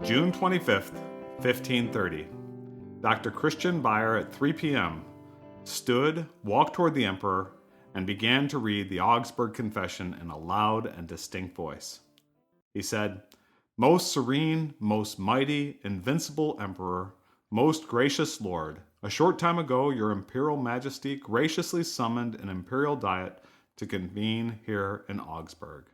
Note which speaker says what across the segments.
Speaker 1: June 25th, 1530. Dr. Christian Beyer at 3 p.m. stood, walked toward the emperor, and began to read the Augsburg Confession in a loud and distinct voice. He said, "Most serene, most mighty, invincible emperor, most gracious lord, a short time ago your imperial majesty graciously summoned an imperial diet to convene here in Augsburg."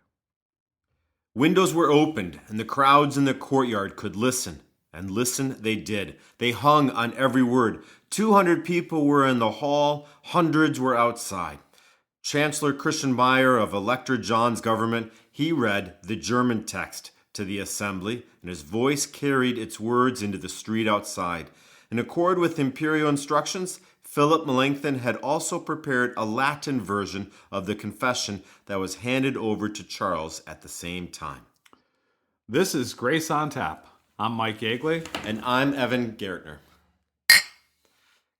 Speaker 2: Windows were opened, and the crowds in the courtyard could listen. And listen they did. They hung on every word. 200 people were in the hall, hundreds were outside. Chancellor Christian Beyer of Elector John's government, he read the German text to the assembly, and his voice carried its words into the street outside. In accord with imperial instructions, Philip Melanchthon had also prepared a Latin version of the confession that was handed over to Charles at the same time.
Speaker 1: This is Grace on Tap. I'm Mike Yagley.
Speaker 2: And I'm Evan Gaertner.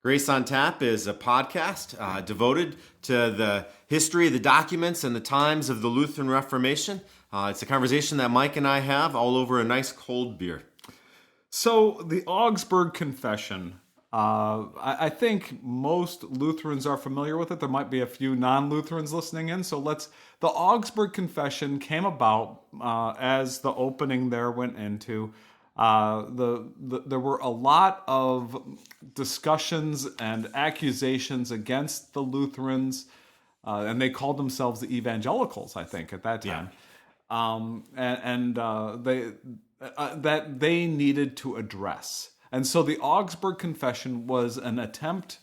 Speaker 2: Grace on Tap is a podcast devoted to the history, the documents, and the times of the Lutheran Reformation. It's a conversation that Mike and I have all over a nice cold beer.
Speaker 1: So, the Augsburg Confession, I think most Lutherans are familiar with it. There might be a few non-Lutherans listening in. So the Augsburg Confession came about as the opening there went into. There were a lot of discussions and accusations against the Lutherans, and they called themselves the evangelicals, I think, at that time. That they needed to address. And so the Augsburg Confession was an attempt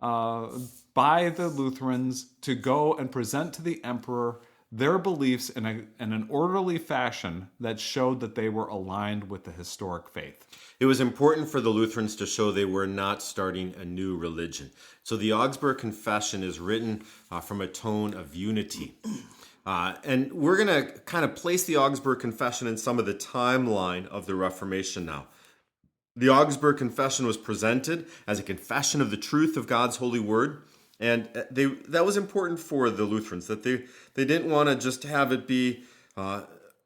Speaker 1: by the Lutherans to go and present to the emperor their beliefs in an orderly fashion that showed that they were aligned with the historic faith.
Speaker 2: It was important for the Lutherans to show they were not starting a new religion. So the Augsburg Confession is written from a tone of unity. And we're going to kind of place the Augsburg Confession in some of the timeline of the Reformation now. The Augsburg Confession was presented as a confession of the truth of God's holy word. And that was important for the Lutherans, that they didn't want to just have it be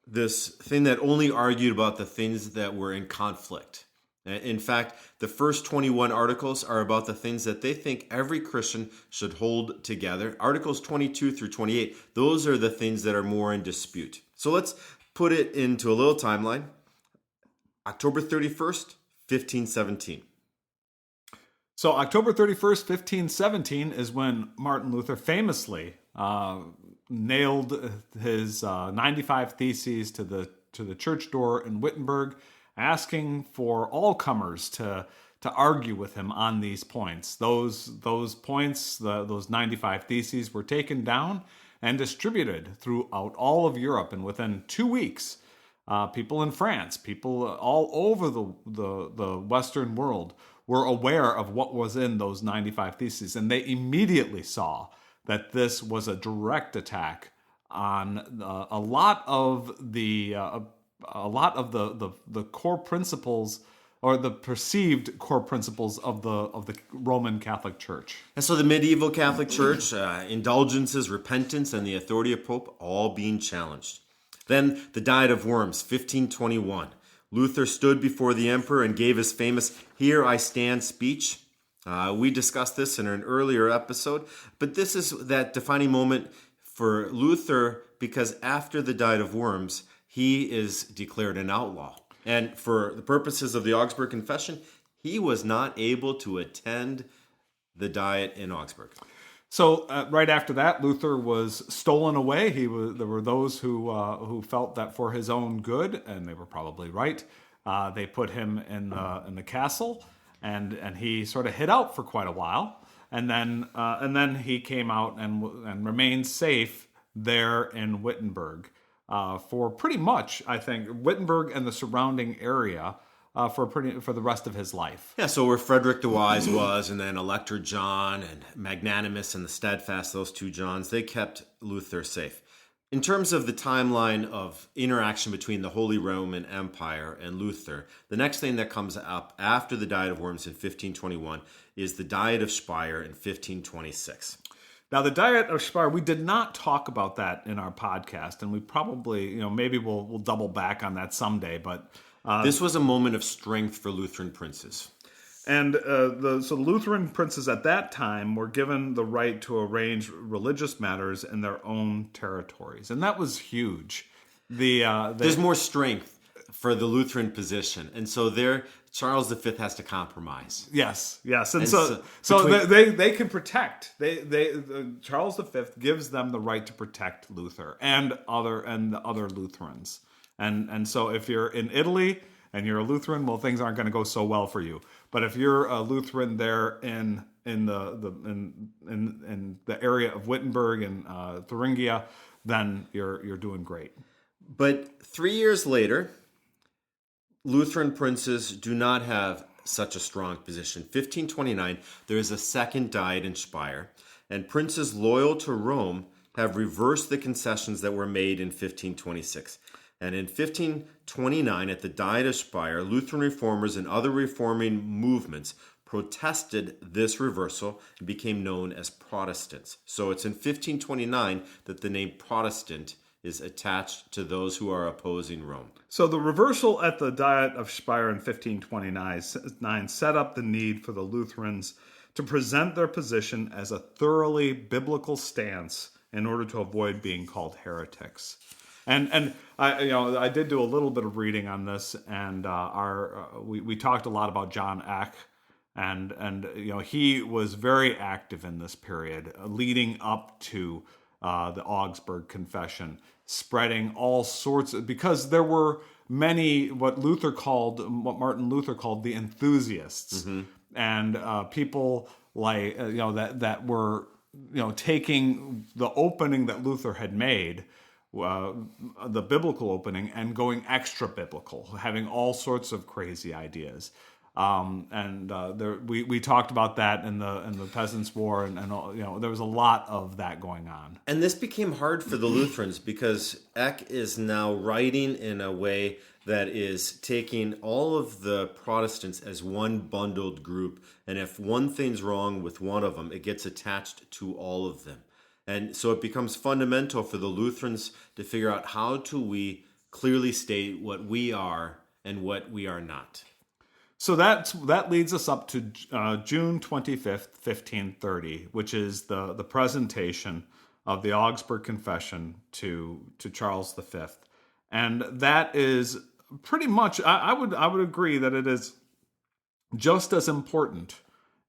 Speaker 2: this thing that only argued about the things that were in conflict. In fact, the first 21 articles are about the things that they think every Christian should hold together. Articles 22 through 28, those are the things that are more in dispute. So let's put it into a little timeline. October 31st, 1517.
Speaker 1: So October 31st, 1517 is when Martin Luther famously nailed his 95 Theses to the church door in Wittenberg, asking for all comers to argue with him on these points. Those points, those 95 Theses, were taken down and distributed throughout all of Europe, and within 2 weeks, people in France, people all over the Western world were aware of what was in those 95 Theses, and they immediately saw that this was a direct attack on a lot of the core principles, or the perceived core principles of the Roman Catholic Church.
Speaker 2: And so the medieval Catholic Church, indulgences, repentance, and the authority of Pope all being challenged. Then the Diet of Worms, 1521. Luther stood before the emperor and gave his famous "Here I Stand" speech. We discussed this in an earlier episode, but this is that defining moment for Luther, because after the Diet of Worms, he is declared an outlaw. And for the purposes of the Augsburg Confession, he was not able to attend the Diet in Augsburg.
Speaker 1: So right after that, Luther was stolen away. There were those who felt that for his own good, and they were probably right. They put him in the castle, and he sort of hid out for quite a while, and then he came out and remained safe there in Wittenberg for pretty much, I think, Wittenberg and the surrounding area. For the rest of his life.
Speaker 2: Yeah, so where Frederick the Wise was, and then Elector John, and Magnanimous and the Steadfast, those two Johns, they kept Luther safe. In terms of the timeline of interaction between the Holy Roman Empire and Luther, the next thing that comes up after the Diet of Worms in 1521 is the Diet of Speyer in 1526.
Speaker 1: Now, the Diet of Speyer, we did not talk about that in our podcast, and we probably, maybe we'll double back on that someday, but
Speaker 2: This was a moment of strength for Lutheran princes.
Speaker 1: And so the Lutheran princes at that time were given the right to arrange religious matters in their own territories, and that was huge.
Speaker 2: There's more strength for the Lutheran position, and so there Charles V has to compromise.
Speaker 1: Yes, and
Speaker 2: between...
Speaker 1: they can protect. Charles V gives them the right to protect Luther and the other Lutherans, and so if you're in Italy and you're a Lutheran, well, things aren't going to go so well for you. But if you're a Lutheran there in the area of Wittenberg and Thuringia, then you're doing great.
Speaker 2: But 3 years later, Lutheran princes do not have such a strong position. 1529, there is a second Diet in Speyer, and princes loyal to Rome have reversed the concessions that were made in 1526. And in 1529, at the Diet of Speyer, Lutheran reformers and other reforming movements protested this reversal and became known as Protestants. So it's in 1529 that the name Protestant is attached to those who are opposing Rome.
Speaker 1: So the reversal at the Diet of Speyer in 1529 set up the need for the Lutherans to present their position as a thoroughly biblical stance in order to avoid being called heretics. And I did do a little bit of reading on this, and we talked a lot about John Eck, and he was very active in this period leading up to the Augsburg Confession, spreading all sorts of, because there were many what Martin Luther called the enthusiasts, and people like that were taking the opening that Luther had made, the biblical opening, and going extra biblical, having all sorts of crazy ideas. We talked about that in the Peasants' War, and there was a lot of that going on.
Speaker 2: And this became hard for the Lutherans because Eck is now writing in a way that is taking all of the Protestants as one bundled group, and if one thing's wrong with one of them, it gets attached to all of them. And so it becomes fundamental for the Lutherans to figure out how do we clearly state what we are and what we are not.
Speaker 1: So that leads us up to June 25th, 1530, which is the presentation of the Augsburg Confession to Charles V. And that is pretty much, I would agree that it is just as important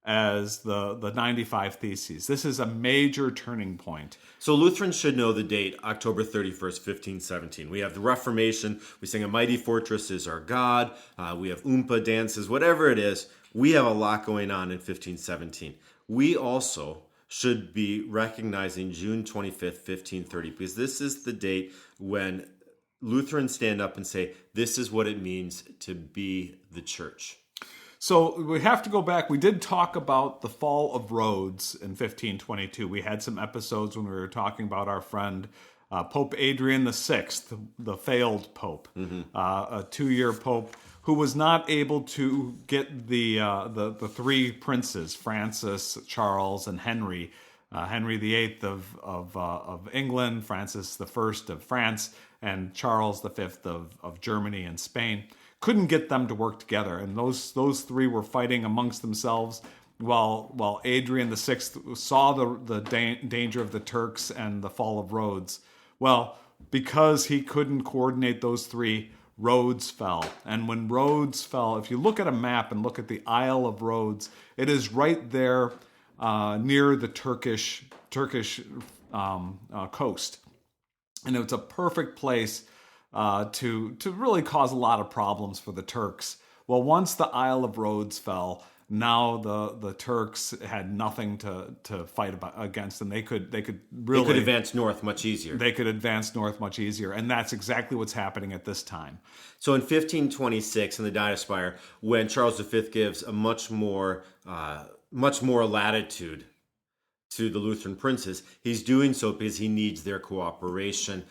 Speaker 1: as the 95 Theses. This is a major turning point.
Speaker 2: So Lutherans should know the date, October 31st, 1517. We have the Reformation. We sing A Mighty Fortress is Our God. We have Oompa dances, whatever it is. We have a lot going on in 1517. We also should be recognizing June 25th, 1530, because this is the date when Lutherans stand up and say, this is what it means to be the church.
Speaker 1: So we have to go back. We did talk about the fall of Rhodes in 1522. We had some episodes when we were talking about our friend Pope Adrian VI, the failed pope, a 2-year pope who was not able to get the three princes, Francis, Charles, and Henry. Henry VIII of England, Francis I of France, and Charles V of Germany and Spain. Couldn't get them to work together, and those three were fighting amongst themselves while Adrian VI saw the danger of the Turks and the fall of Rhodes. Well, because he couldn't coordinate those three, Rhodes fell. And when Rhodes fell, if you look at a map and look at the Isle of Rhodes, it is right there near the Turkish coast, and it's a perfect place to really cause a lot of problems for the Turks. Well, once the Isle of Rhodes fell, now the Turks had nothing to fight against, and they could
Speaker 2: advance north much easier.
Speaker 1: They could advance north much easier, and that's exactly what's happening at this time.
Speaker 2: So in 1526, in the Diet of Speyer, when Charles V gives a much more latitude to the Lutheran princes, he's doing so because he needs their cooperation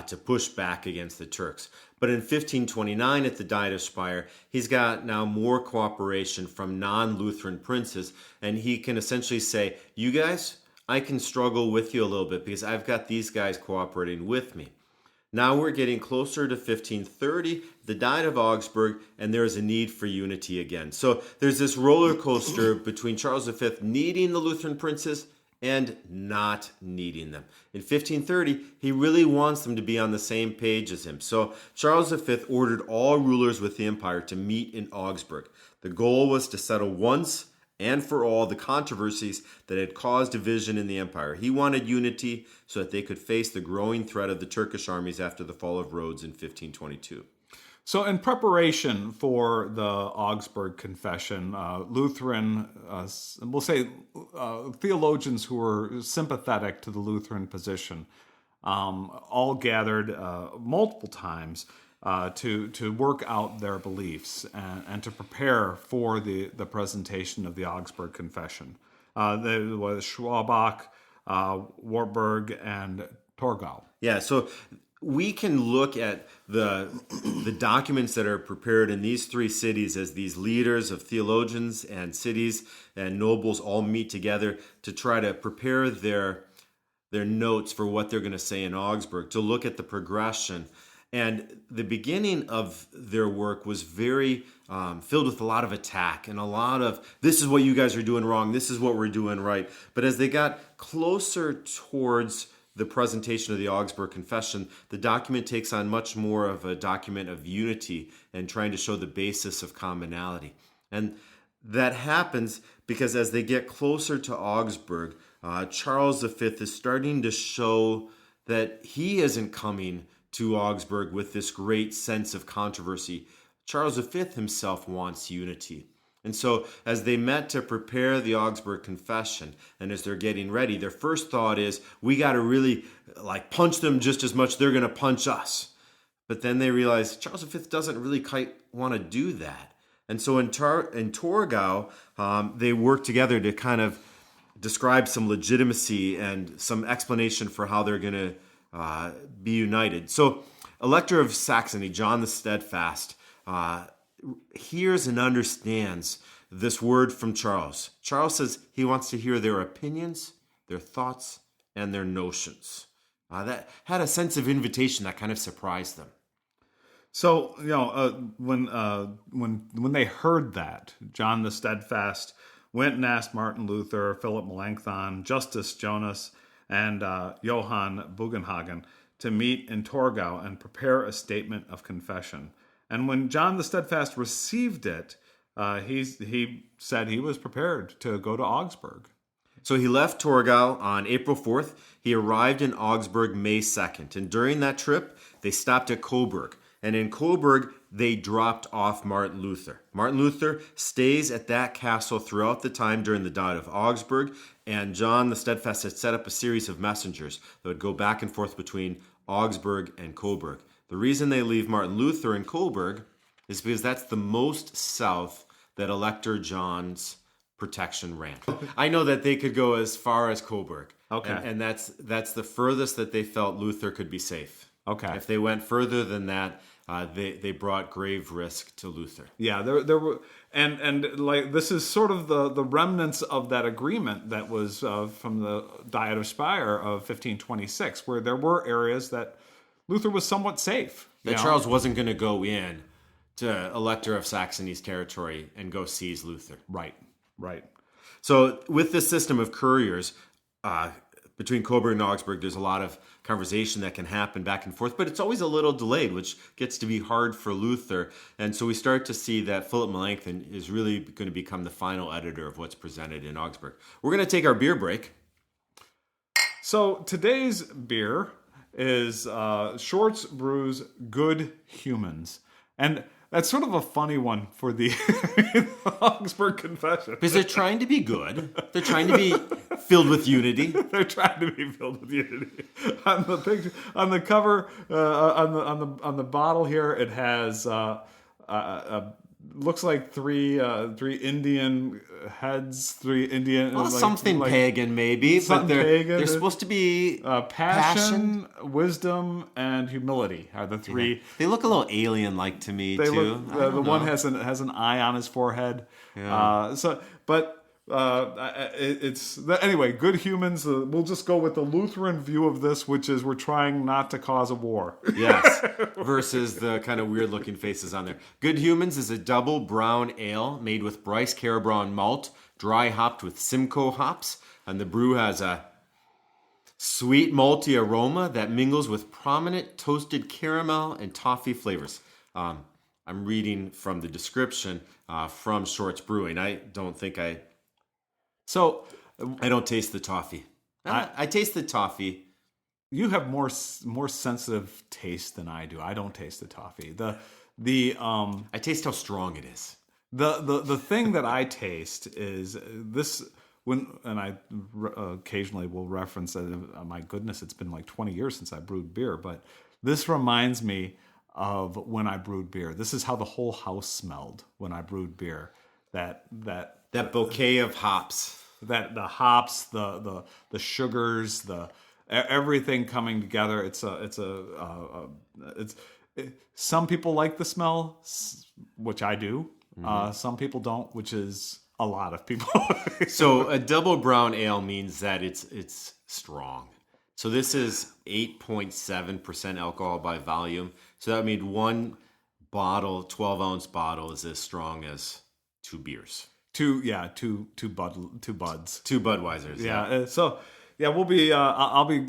Speaker 2: to push back against the Turks. But in 1529 at the Diet of Speyer, he's got now more cooperation from non-Lutheran princes, and he can essentially say, you guys, I can struggle with you a little bit because I've got these guys cooperating with me. Now we're getting closer to 1530, the Diet of Augsburg, and there is a need for unity again. So there's this roller coaster between Charles V needing the Lutheran princes and not needing them. In 1530, he really wants them to be on the same page as him. So Charles V ordered all rulers with the empire to meet in Augsburg. The goal was to settle once and for all the controversies that had caused division in the empire. He wanted unity so that they could face the growing threat of the Turkish armies after the fall of Rhodes in 1522.
Speaker 1: So in preparation for the Augsburg Confession, Lutheran, we'll say theologians who were sympathetic to the Lutheran position, all gathered multiple times to work out their beliefs and to prepare for the presentation of the Augsburg Confession. There was Schwabach, Wartburg, and Torgau.
Speaker 2: Yeah, so we can look at the documents that are prepared in these three cities as these leaders of theologians and cities and nobles all meet together to try to prepare their notes for what they're going to say in Augsburg, to look at the progression. And the beginning of their work was very filled with a lot of attack and a lot of, this is what you guys are doing wrong, this is what we're doing right. But as they got closer towards the presentation of the Augsburg Confession, the document takes on much more of a document of unity and trying to show the basis of commonality. And that happens because as they get closer to Augsburg, Charles V is starting to show that he isn't coming to Augsburg with this great sense of controversy. Charles V himself wants unity. And so as they met to prepare the Augsburg Confession, and as they're getting ready, their first thought is, we got to really punch them just as much they're going to punch us. But then they realize Charles V doesn't really quite want to do that. And so in Torgau, they work together to kind of describe some legitimacy and some explanation for how they're going to be united. So Elector of Saxony, John the Steadfast, hears and understands this word from Charles. Charles says he wants to hear their opinions, their thoughts, and their notions. That had a sense of invitation that kind of surprised them.
Speaker 1: So, when they heard that, John the Steadfast went and asked Martin Luther, Philip Melanchthon, Justus Jonas, and Johann Bugenhagen to meet in Torgau and prepare a statement of confession. And when John the Steadfast received it, he said he was prepared to go to Augsburg.
Speaker 2: So he left Torgau on April 4th. He arrived in Augsburg May 2nd. And during that trip, they stopped at Coburg. And in Coburg, they dropped off Martin Luther. Martin Luther stays at that castle throughout the time during the Diet of Augsburg. And John the Steadfast had set up a series of messengers that would go back and forth between Augsburg and Coburg. The reason they leave Martin Luther in Coburg is because that's the most south that Elector John's protection ran. I know that they could go as far as Coburg.
Speaker 1: Okay.
Speaker 2: And that's the furthest that they felt Luther could be safe.
Speaker 1: Okay.
Speaker 2: If they went further than that, they brought grave risk to Luther.
Speaker 1: Yeah, there were, and this is sort of the remnants of that agreement that was from the Diet of Speyer of 1526, where there were areas that Luther was somewhat safe.
Speaker 2: That Charles wasn't going to go in to Elector of Saxony's territory and go seize Luther.
Speaker 1: Right.
Speaker 2: So with this system of couriers, between Coburg and Augsburg, there's a lot of conversation that can happen back and forth, but it's always a little delayed, which gets to be hard for Luther. And so we start to see that Philip Melanchthon is really going to become the final editor of what's presented in Augsburg. We're going to take our beer break.
Speaker 1: So today's beer is Shorts Brews Good Humans. And that's sort of a funny one for the Augsburg Confession.
Speaker 2: Because they're trying to be good. They're trying to be filled with unity.
Speaker 1: They're trying to be filled with unity. On the picture, on the cover, on the bottle here, it has looks like three Indian heads, three Indian.
Speaker 2: Well, something pagan maybe, but they're supposed to be
Speaker 1: passion, wisdom, and humility are the three.
Speaker 2: Yeah. They look a little alien-like to me too.
Speaker 1: The one has an eye on his forehead.
Speaker 2: Yeah.
Speaker 1: But Anyway, good humans. We'll just go with the Lutheran view of this, which is we're trying not to cause a war.
Speaker 2: Yes, versus the kind of weird looking faces on there. Good Humans is a double brown ale made with Bryce Carroll Brown malt, dry hopped with Simcoe hops, and the brew has a sweet malty aroma that mingles with prominent toasted caramel and toffee flavors. I'm reading from the description from Shorts Brewing. I don't taste the toffee. I taste the toffee.
Speaker 1: You have more sensitive taste than I do. I don't taste the toffee. I
Speaker 2: taste how strong it is.
Speaker 1: The thing that I taste is this. And I occasionally will reference that. My goodness, it's been like 20 years since I brewed beer, but this reminds me of when I brewed beer. This is how the whole house smelled when I brewed beer. That
Speaker 2: bouquet of hops.
Speaker 1: That the hops, the sugars, everything coming together. Some people like the smell, which I do. Some people don't, which is a lot of people.
Speaker 2: So a double brown ale means that it's strong. So this is 8.7% alcohol by volume. So that would mean one bottle, 12-ounce bottle, is as strong as two beers.
Speaker 1: Two buds.
Speaker 2: Two Budweisers.
Speaker 1: Yeah. We'll be. I'll be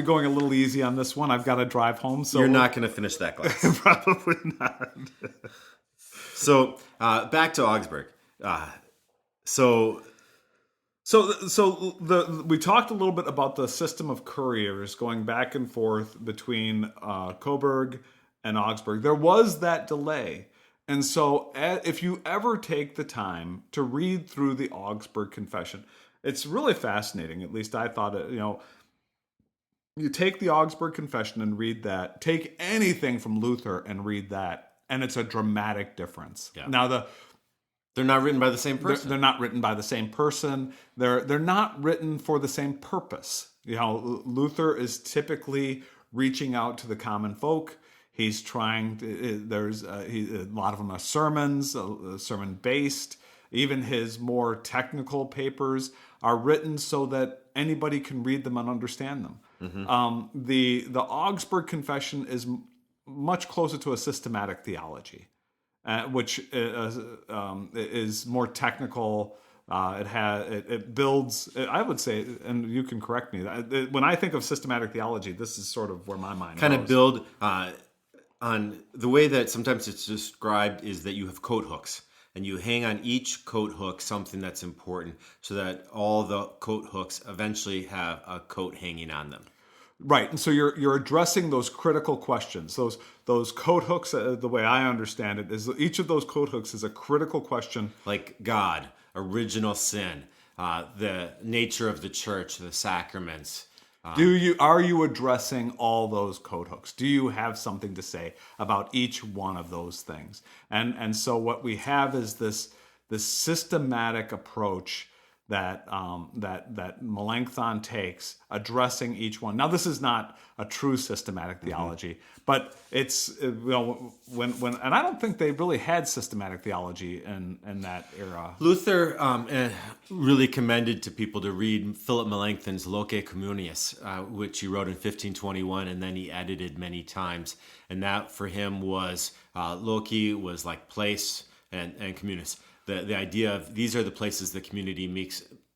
Speaker 1: going a little easy on this one. I've got to drive home. So
Speaker 2: you're not going to finish that glass.
Speaker 1: Probably not.
Speaker 2: So back to Augsburg.
Speaker 1: We talked a little bit about the system of couriers going back and forth between Coburg and Augsburg. There was that delay. And so if you ever take the time to read through the Augsburg Confession, it's really fascinating. At least I thought it, you take the Augsburg Confession and read that, take anything from Luther and read that, and it's a dramatic difference.
Speaker 2: Yeah.
Speaker 1: Now
Speaker 2: they're not written by the same person.
Speaker 1: They're not written by the same person. They're not written for the same purpose. Luther is typically reaching out to the common folk. He's trying to, a lot of them are sermons, sermon based. Even his more technical papers are written so that anybody can read them and understand them. Mm-hmm. The Augsburg Confession is much closer to a systematic theology, which is more technical. It builds. I would say, and you can correct me. When I think of systematic theology, this is sort of where my mind
Speaker 2: kind
Speaker 1: goes.
Speaker 2: of build on the way that sometimes it's described is that you have coat hooks. And you hang on each coat hook something that's important so that all the coat hooks eventually have a coat hanging on them.
Speaker 1: Right. And so you're addressing those critical questions. Those coat hooks, the way I understand it, is each of those coat hooks is a critical question.
Speaker 2: Like God, original sin, the nature of the church, the sacraments.
Speaker 1: Are you addressing all those coat hooks? Do you have something to say about each one of those things? And so what we have is this systematic approach that Melanchthon takes, addressing each one. Now, this is not a true systematic theology, but it's when and I don't think they really had systematic theology in that era.
Speaker 2: Luther really commended to people to read Philip Melanchthon's Loci Communius, which he wrote in 1521, and then he edited many times. And that for him was Loci was like place and communis. The idea of these are the places the community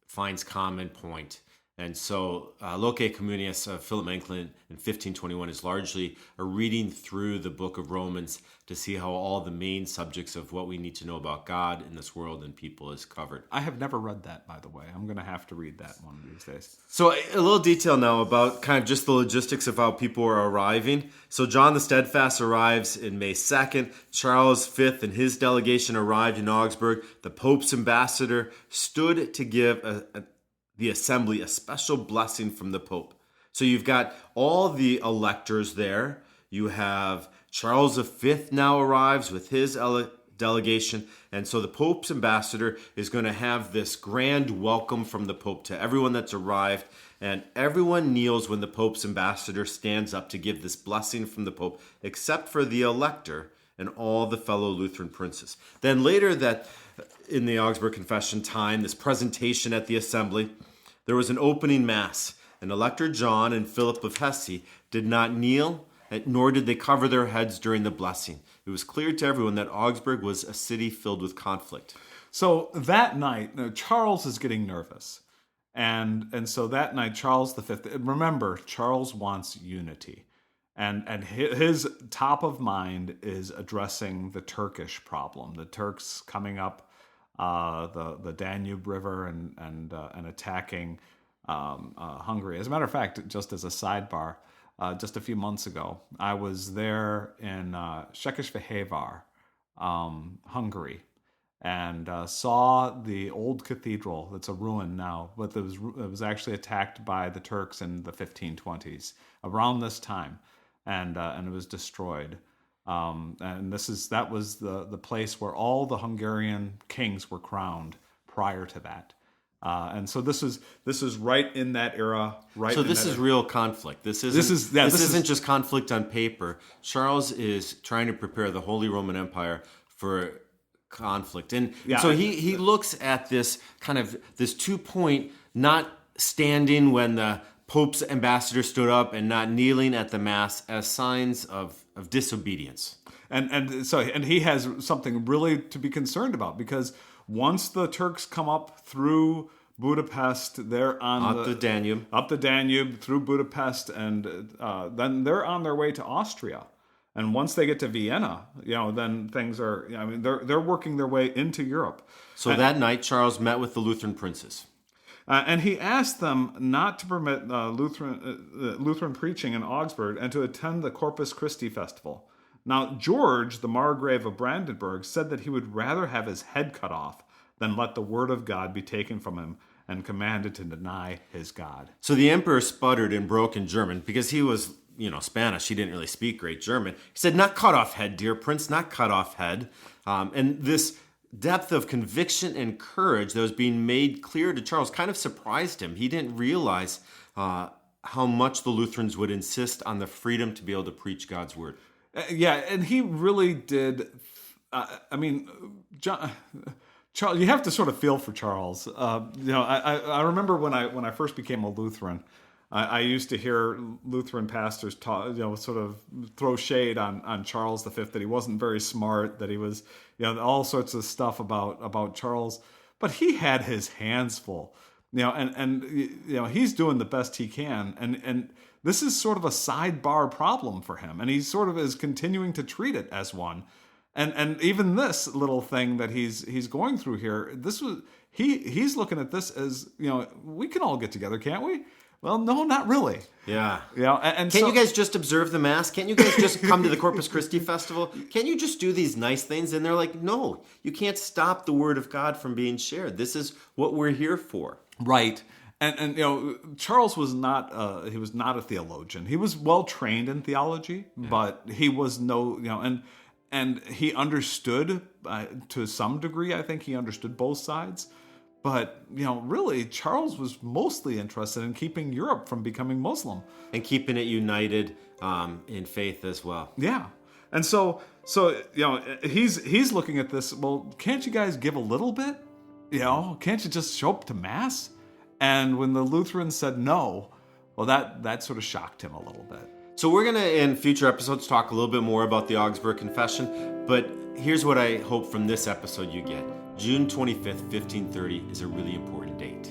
Speaker 2: finds common point. And so Loci Communius of Philip Melanchthon in 1521 is largely a reading through the book of Romans to see how all the main subjects of what we need to know about God in this world and people is covered.
Speaker 1: I have never read that, by the way. I'm going to have to read that one of these days.
Speaker 2: So a little detail now about kind of just the logistics of how people are arriving. So John the Steadfast arrives in May 2nd. Charles V and his delegation arrived in Augsburg. The Pope's ambassador stood to give the assembly a special blessing from the Pope. So you've got all the electors there. You have Charles V now arrives with his delegation. And so the Pope's ambassador is going to have this grand welcome from the Pope to everyone that's arrived. And everyone kneels when the Pope's ambassador stands up to give this blessing from the Pope, except for the elector and all the fellow Lutheran princes. Then later in the Augsburg Confession time, this presentation at the assembly, there was an opening mass, and Elector John and Philip of Hesse did not kneel, nor did they cover their heads during the blessing. It was clear to everyone that Augsburg was a city filled with conflict.
Speaker 1: So that night, Charles is getting nervous. And so that night, Charles V, remember, Charles wants unity. And his top of mind is addressing the Turkish problem. The Turks coming up the Danube River and attacking Hungary. As a matter of fact, just as a sidebar, just a few months ago, I was there in Székesfehérvár, Hungary, and saw the old cathedral that's a ruin now, but it was actually attacked by the Turks in the 1520s, around this time, and it was destroyed. And that was the place where all the Hungarian kings were crowned prior to that. And so this is right in that era. Right. So
Speaker 2: this is real conflict. This isn't just conflict on paper. Charles is trying to prepare the Holy Roman Empire for conflict, and so he looks at this kind of this 2-point, not standing when the Pope's ambassador stood up and not kneeling at the Mass as signs of disobedience.
Speaker 1: And he has something really to be concerned about, because once the Turks come up through Budapest, they're
Speaker 2: up the
Speaker 1: Danube through Budapest, and then they're on their way to Austria. And once they get to Vienna, then things are. They're working their way into Europe.
Speaker 2: So that night, Charles met with the Lutheran princes,
Speaker 1: and he asked them not to permit Lutheran preaching in Augsburg and to attend the Corpus Christi festival. Now, George, the Margrave of Brandenburg, said that he would rather have his head cut off than let the word of God be taken from him, and commanded to deny his God.
Speaker 2: So the emperor sputtered in broken German, because he was, Spanish. He didn't really speak great German. He said, "Not cut off head, dear prince, not cut off head." And this depth of conviction and courage that was being made clear to Charles kind of surprised him. He didn't realize how much the Lutherans would insist on the freedom to be able to preach God's word.
Speaker 1: And he really did. Charles, you have to sort of feel for Charles. I remember when I first became a Lutheran, I used to hear Lutheran pastors talk, sort of throw shade on Charles V, that he wasn't very smart, that he was, all sorts of stuff about Charles, but he had his hands full, and he's doing the best he can, and this is sort of a sidebar problem for him, and he sort of is continuing to treat it as one. And even this little thing that he's going through here, he's looking at this as, we can all get together, can't we? Well, no, not really.
Speaker 2: Yeah.
Speaker 1: And
Speaker 2: can't you guys just observe the Mass? Can't you guys just come to the Corpus Christi festival? Can't you just do these nice things? And they're like, no, you can't stop the word of God from being shared. This is what we're here for.
Speaker 1: Right. And Charles was not a theologian. He was well trained in theology, but he was and he understood to some degree. I think he understood both sides. But, really, Charles was mostly interested in keeping Europe from becoming Muslim.
Speaker 2: And keeping it united in faith as well.
Speaker 1: Yeah. And so he's looking at this, well, can't you guys give a little bit? Can't you just show up to Mass? And when the Lutherans said no, well, that sort of shocked him a little bit.
Speaker 2: So we're going to, in future episodes, talk a little bit more about the Augsburg Confession. But here's what I hope from this episode you get. June 25th, 1530 is a really important date.